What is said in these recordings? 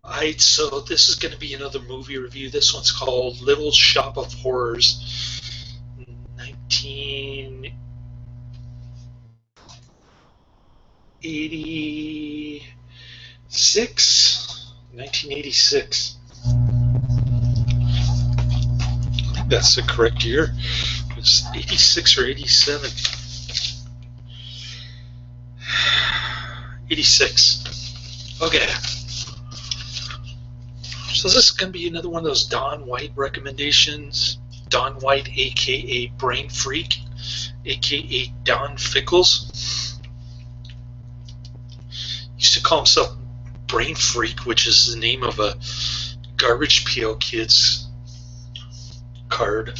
Alright, so this is going to be another movie review. This one's called Little Shop of Horrors, 1986. 1986. I think that's the correct year. It's 86 or 87. 86. Okay. So this is going to be another one of those Don White recommendations. Don White, a.k.a. Brain Freak, a.k.a. Don Fickles. He used to call himself Brain Freak, which is the name of a Garbage Pail Kids card.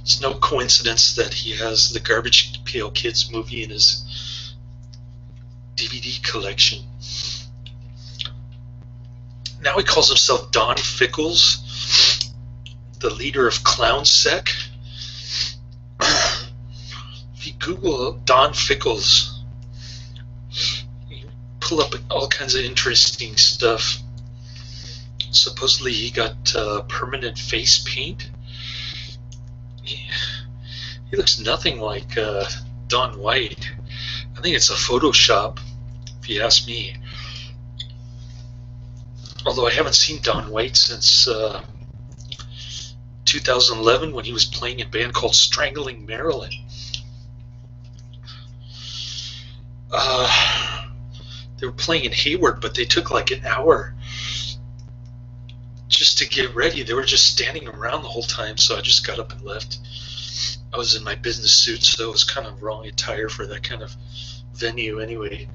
It's no coincidence that he has the Garbage Pail Kids movie in his DVD collection. Now he calls himself Don Fickles, the leader of Clown Sec. If you Google Don Fickles, you pull up all kinds of interesting stuff. Supposedly he got permanent face paint. He looks nothing like Don White. I think it's a Photoshop, if you ask me. Although I haven't seen Don White since 2011 when he was playing in a band called Strangling Marilyn. They were playing in Hayward, but they took like an hour just to get ready. They were just standing around the whole time, so I just got up and left. I was in my business suit, so it was kind of wrong attire for that kind of venue anyway.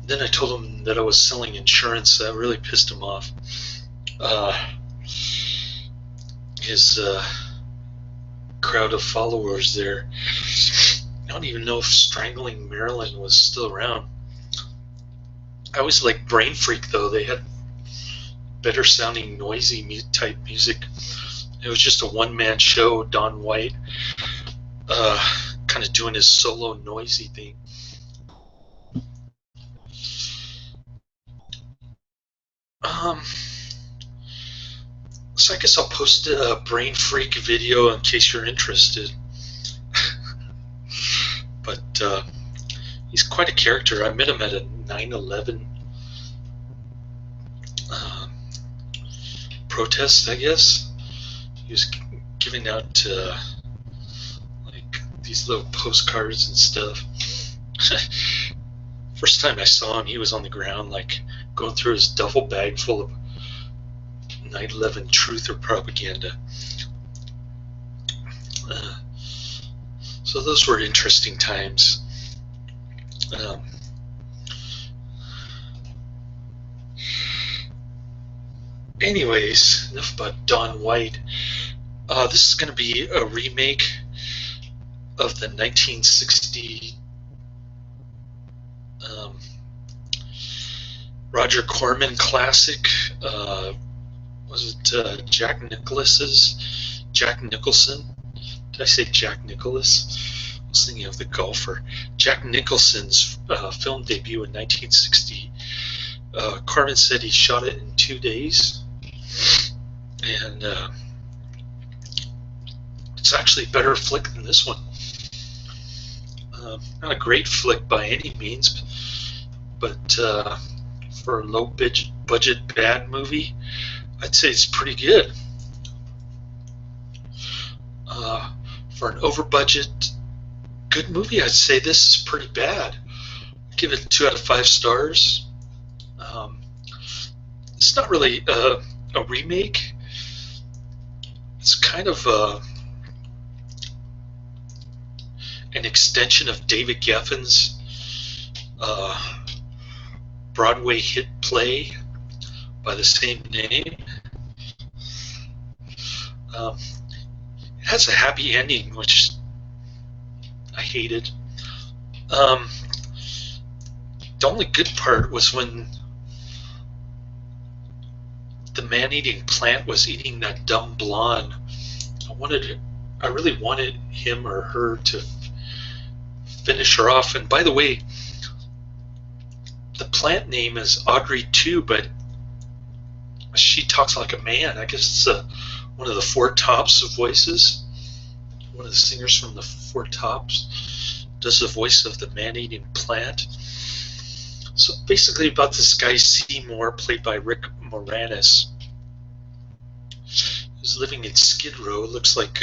Then I told him that I was selling insurance. That really pissed him off. His crowd of followers there. I don't even know if Strangling Marilyn was still around. I always liked Brain Freak, though. They had better sounding, noisy type music. It was just a one-man show, Don White, kind of doing his solo noisy thing. So I guess I'll post a Brain Freak video in case you're interested. But he's quite a character. I met him at a 9/11 protest, I guess. He was giving out like these little postcards and stuff. First time I saw him, he was on the ground, like going through his duffel bag full of 9/11 truth or propaganda. So those were interesting times. Anyways, enough about Don White. This is going to be a remake of the 1960 Roger Corman classic. Was it Jack Nicholson? Did I say Jack Nicholas? I was thinking of the golfer. Jack Nicholson's film debut in 1960. Corman said he shot it in 2 days. And it's actually a better flick than this one. Not a great flick by any means, but for a low budget bad movie, I'd say it's pretty good. For an over budget good movie, I'd say this is pretty bad. I'd give it 2 out of 5 stars. It's not really a remake. It's kind of an extension of David Geffen's Broadway hit play by the same name. It has a happy ending, which I hated. The only good part was when the man-eating plant was eating that dumb blonde. I wanted I really wanted him or her to finish her off. And by the way, the plant name is Audrey too, but she talks like a man. I guess it's one of the Four Tops voices. One of the singers from the Four Tops does the voice of the man-eating plant. So basically about this guy Seymour, played by Rick Moranis, who's living in Skid Row. Looks like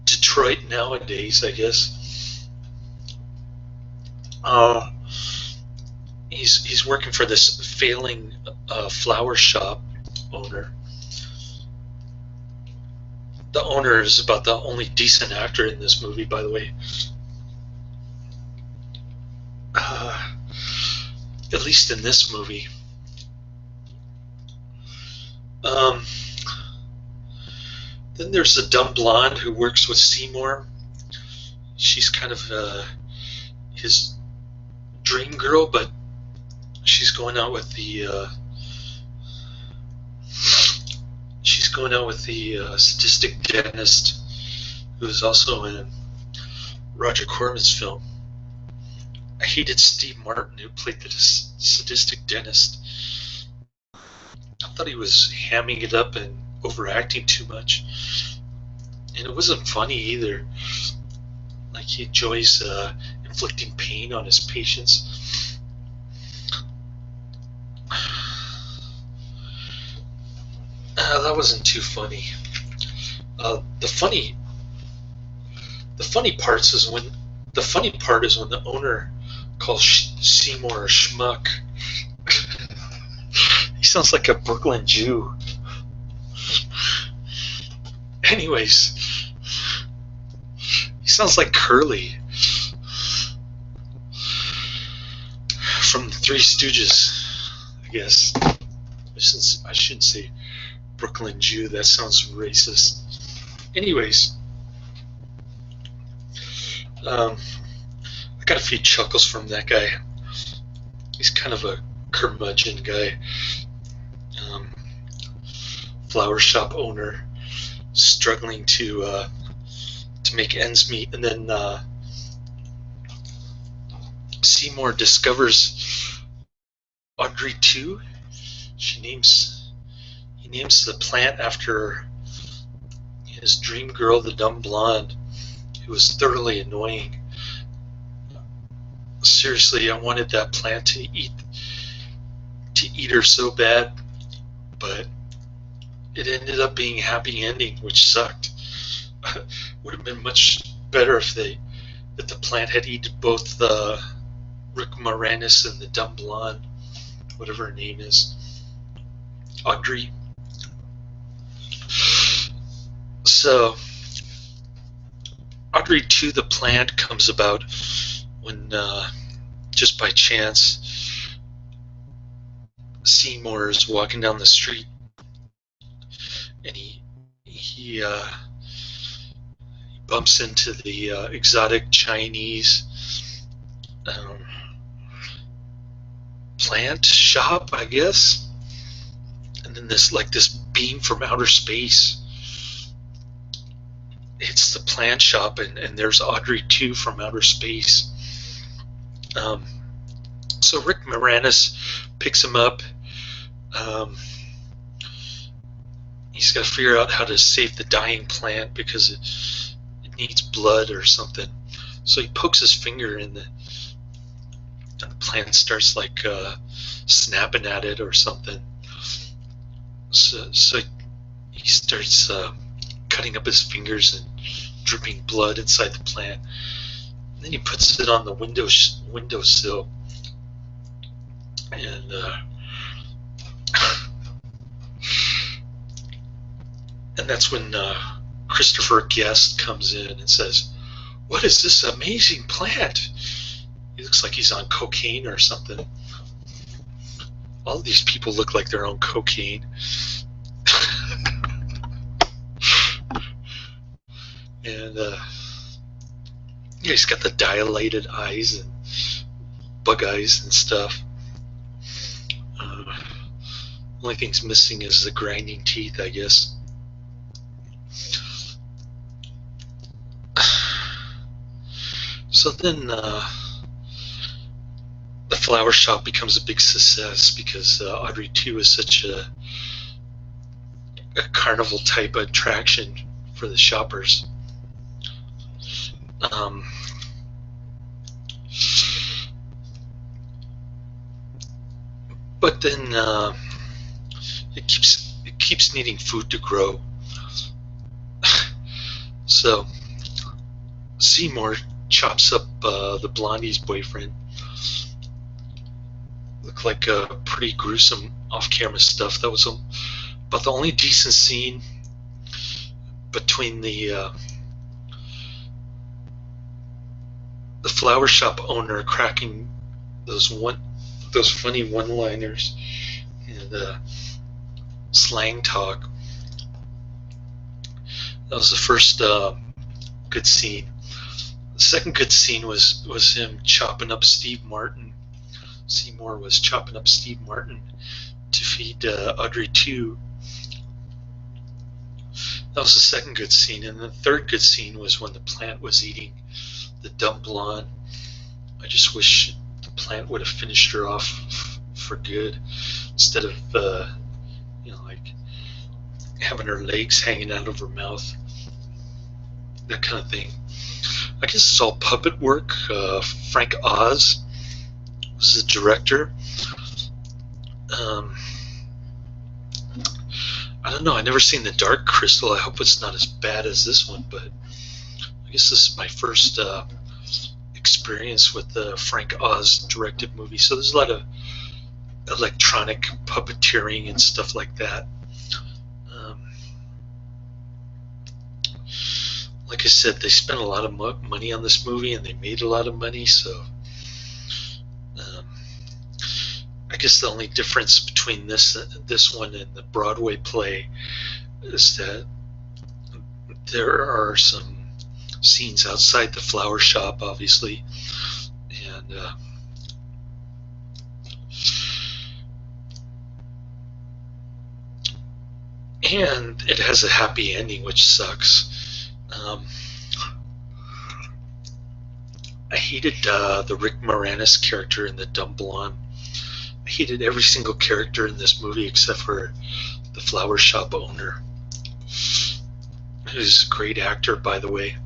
Detroit nowadays, I guess. He's working for this failing flower shop owner. The owner is about the only decent actor in this movie, by the way. At least in this movie. Then there's the dumb blonde who works with Seymour. She's kind of his dream girl, but she's going out with the sadistic dentist, who is also in Roger Corman's film. I hated Steve Martin, who played the sadistic dentist. I thought he was hamming it up and overacting too much, and it wasn't funny either. Like, he enjoys inflicting pain on his patients. That wasn't too funny. The funny part is when the owner calls Seymour a schmuck. He sounds like a Brooklyn Jew. Anyways, he sounds like Curly from the Three Stooges, I guess. I shouldn't say Brooklyn Jew, that sounds racist. Anyways, I got a few chuckles from that guy. He's kind of a curmudgeon guy. Flower shop owner, struggling to make ends meet, and then Seymour discovers Audrey too. He names the plant after his dream girl, the dumb blonde, who was thoroughly annoying. Seriously, I wanted that plant to eat her so bad, but it ended up being a happy ending, which sucked. Would have been much better if the plant had eaten both Rick Moranis and the dumb blonde, whatever her name is, Audrey. So Audrey 2, the plant, comes about when just by chance Seymour is walking down the street, and he bumps into the exotic Chinese plant shop, I guess, and then this beam from outer space hits the plant shop, and there's Audrey 2 from outer space. So Rick Moranis picks him up. He's got to figure out how to save the dying plant because it needs blood or something. So he pokes his finger in and the plant starts snapping at it or something. So he starts cutting up his fingers and dripping blood inside the plant. And then he puts it on the windowsill, and and that's when Christopher Guest comes in and says, "What is this amazing plant?" He looks like he's on cocaine or something. All of these people look like they're on cocaine. And yeah, he's got the dilated eyes and bug eyes and stuff. Only thing's missing is the grinding teeth, I guess. So then the flower shop becomes a big success because Audrey 2 is such a carnival type attraction for the shoppers. But then it keeps needing food to grow. So Seymour chops up the blondie's boyfriend. Looked like a pretty gruesome off-camera stuff. That was about the only decent scene between the flower shop owner cracking those funny one-liners and slang talk. That was the first good scene. The second good scene was him chopping up Steve Martin. Seymour was chopping up Steve Martin to feed Audrey 2. That was the second good scene. And the third good scene was when the plant was eating the dumb blonde. I just wish the plant would have finished her off for good instead of like having her legs hanging out of her mouth, that kind of thing. I guess it's all puppet work. Frank Oz was the director. I don't know, I've never seen The Dark Crystal. I hope it's not as bad as this one, but I guess this is my first experience with the Frank Oz directed movie. So there's a lot of electronic puppeteering and stuff like that. Like I said, they spent a lot of money on this movie and they made a lot of money, so I guess the only difference between this one and the Broadway play is that there are some scenes outside the flower shop, obviously, and it has a happy ending, which sucks. I hated the Rick Moranis character in The Dumb Blonde. I hated every single character in this movie except for the flower shop owner, who's a great actor, by the way.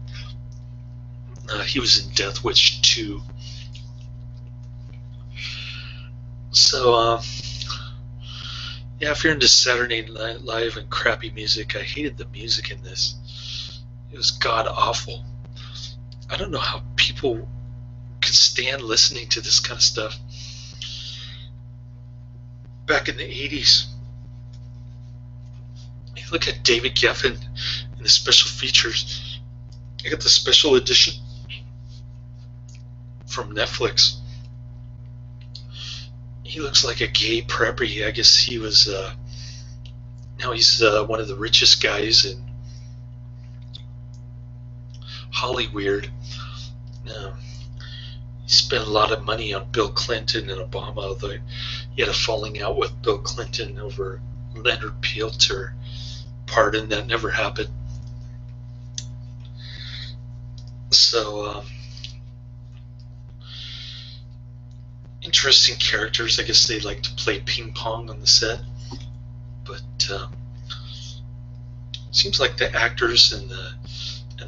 He was in Death Wish 2. So, yeah, if you're into Saturday Night Live and crappy music, I hated the music in this. It was god-awful. I don't know how people could stand listening to this kind of stuff. Back in the 80s, you look at David Geffen and the special features. I got the special edition from Netflix. He looks like a gay preppy. I guess he was, now he's one of the richest guys in Hollywood. He spent a lot of money on Bill Clinton and Obama, although he had a falling out with Bill Clinton over Leonard Peltier pardon. That never happened. So, interesting characters. I guess they like to play ping pong on the set, but seems like the actors and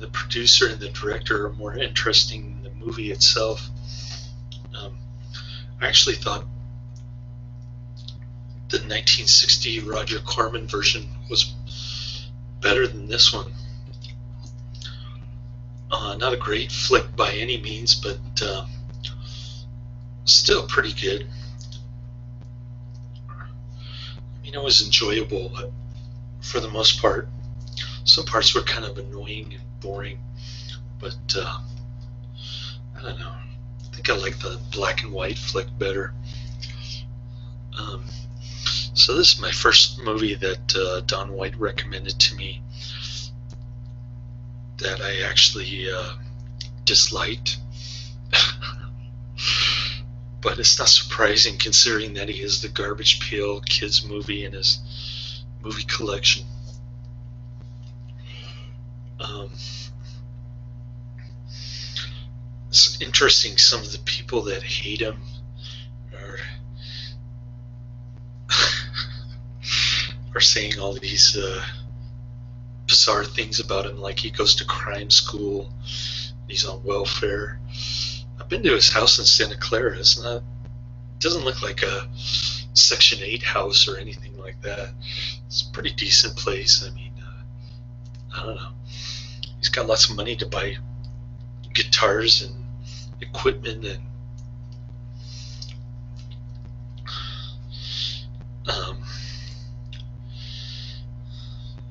the producer and the director are more interesting than the movie itself. I actually thought the 1960 Roger Corman version was better than this one. Not a great flick by any means, but still pretty good. I mean, it was enjoyable for the most part. Some parts were kind of annoying and boring, but I don't know. I think I like the black and white flick better. So this is my first movie that Don White recommended to me that I actually disliked. But it's not surprising considering that he has the Garbage Pail Kids movie in his movie collection. It's interesting, some of the people that hate him are are saying all these bizarre things about him, like he goes to crime school, he's on welfare. I've been to his house in Santa Clara. It doesn't look like a Section 8 house or anything like that. It's a pretty decent place. I mean, I don't know. He's got lots of money to buy guitars and equipment, and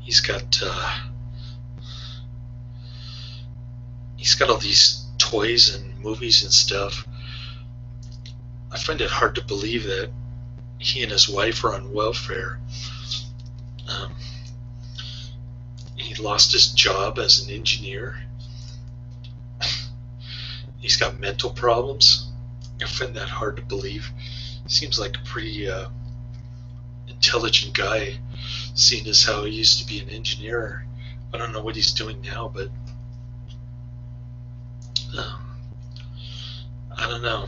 he's got all these toys and movies and stuff. I find it hard to believe that he and his wife are on welfare. He lost his job as an engineer. He's got mental problems. I find that hard to believe. Seems like a pretty intelligent guy, seeing as how he used to be an engineer. I don't know what he's doing now, but I don't know.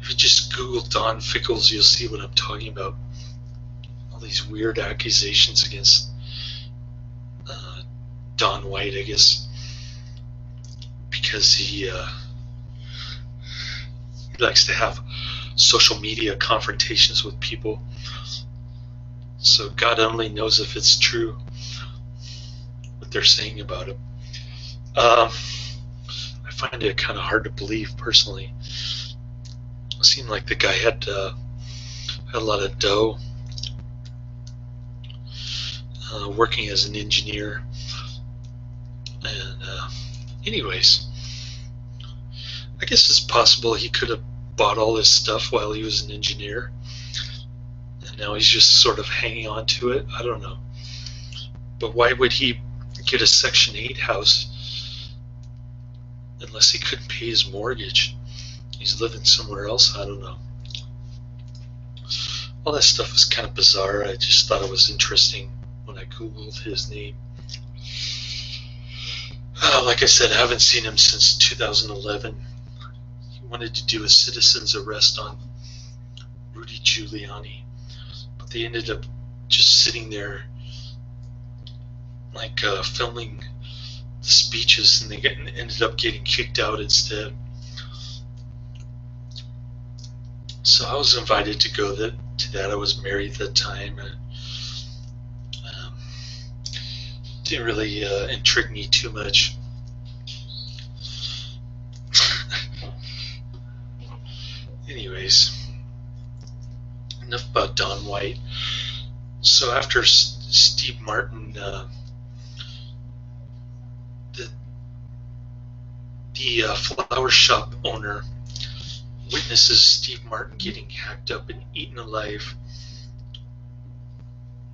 If you just Google Don Fickles, you'll see what I'm talking about. All these weird accusations against Don White, I guess, because he likes to have social media confrontations with people. So God only knows if it's true what they're saying about him. I find it kind of hard to believe, personally. It seemed like the guy had a lot of dough, working as an engineer. And anyways, I guess it's possible he could have bought all this stuff while he was an engineer, and now he's just sort of hanging on to it. I don't know. But why would he get a Section 8 house unless he couldn't pay his mortgage? He's living somewhere else. I don't know. All that stuff is kind of bizarre. I just thought it was interesting when I Googled his name. Like I said, I haven't seen him since 2011. He wanted to do a citizen's arrest on Rudy Giuliani, but they ended up just sitting there, like filming the speeches, and they ended up getting kicked out instead. So I was invited to go to that. I was married at the time, and didn't really intrigue me too much. Anyways, enough about Don White. So after Steve Martin, the flower shop owner witnesses Steve Martin getting hacked up and eaten alive.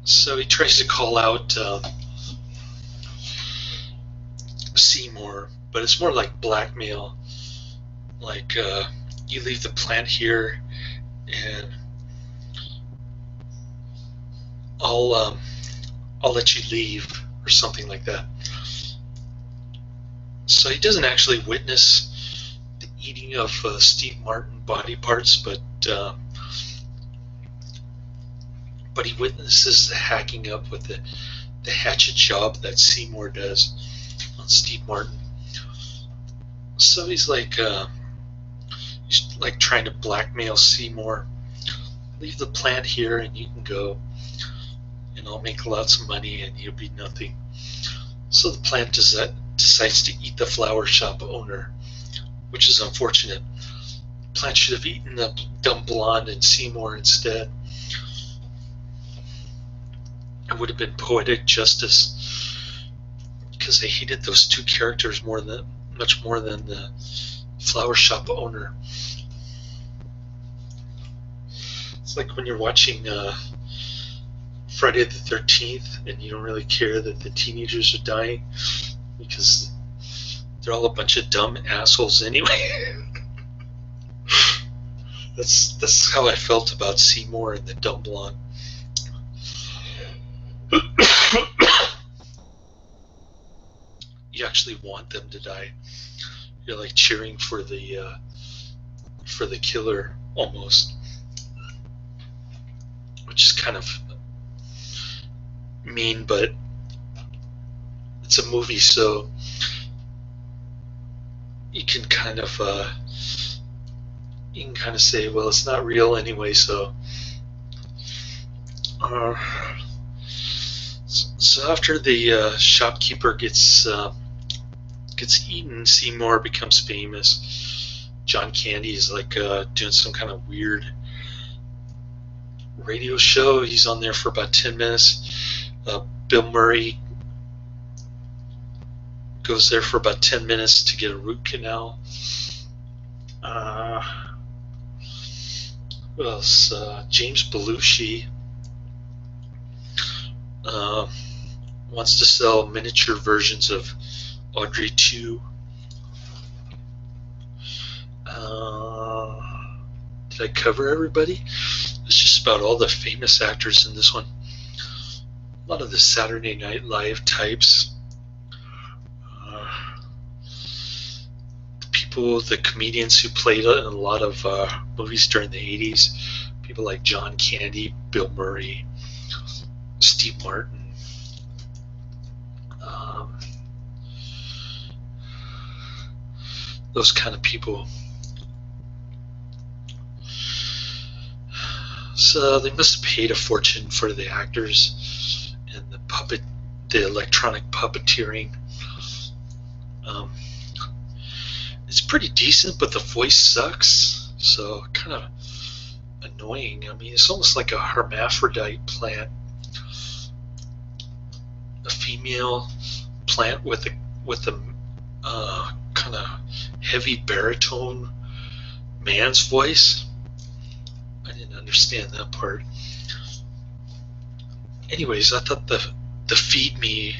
So he tries to call out Seymour, but it's more like blackmail. Like, you leave the plant here, and I'll let you leave, or something like that. So he doesn't actually witness the eating of Steve Martin body parts, but he witnesses the hacking up with the hatchet job that Seymour does on Steve Martin. So he's like trying to blackmail Seymour. Leave the plant here and you can go, and I'll make lots of money and you'll be nothing. So the plant decides to eat the flower shop owner, which is unfortunate. The plant should have eaten the dumb blonde and Seymour instead. It would have been poetic justice, because they hated those two characters much more than the flower shop owner. It's like when you're watching Friday the 13th and you don't really care that the teenagers are dying, because they're all a bunch of dumb assholes anyway. That's how I felt about Seymour and the dumb blonde. Yuck. actually want them to die. You're like cheering for the killer almost, which is kind of mean, but it's a movie, so you can kind of say, well, it's not real anyway. So so after the shopkeeper gets eaten, Seymour becomes famous. John Candy is like doing some kind of weird radio show. He's on there for about 10 minutes. Bill Murray goes there for about 10 minutes to get a root canal. What else? James Belushi wants to sell miniature versions of Audrey 2. Did I cover everybody? It's just about all the famous actors in this one. A lot of the Saturday Night Live types. The comedians who played in a lot of movies during the 80s. People like John Candy, Bill Murray, Steve Martin. Those kind of people. So they must have paid a fortune for the actors and the electronic puppeteering. It's pretty decent, but the voice sucks, so kind of annoying. I mean, it's almost like a hermaphrodite plant, a female plant with a kind of heavy baritone man's voice. I didn't understand that part. Anyways, I thought the Feed Me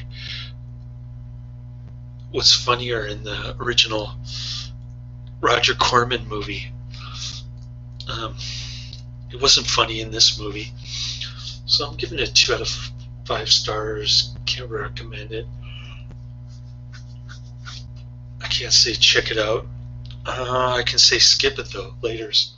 was funnier in the original Roger Corman movie. It wasn't funny in this movie, so I'm giving it 2 out of 5 stars. Can't recommend it. I can't say check it out. I can say skip it though. Laters.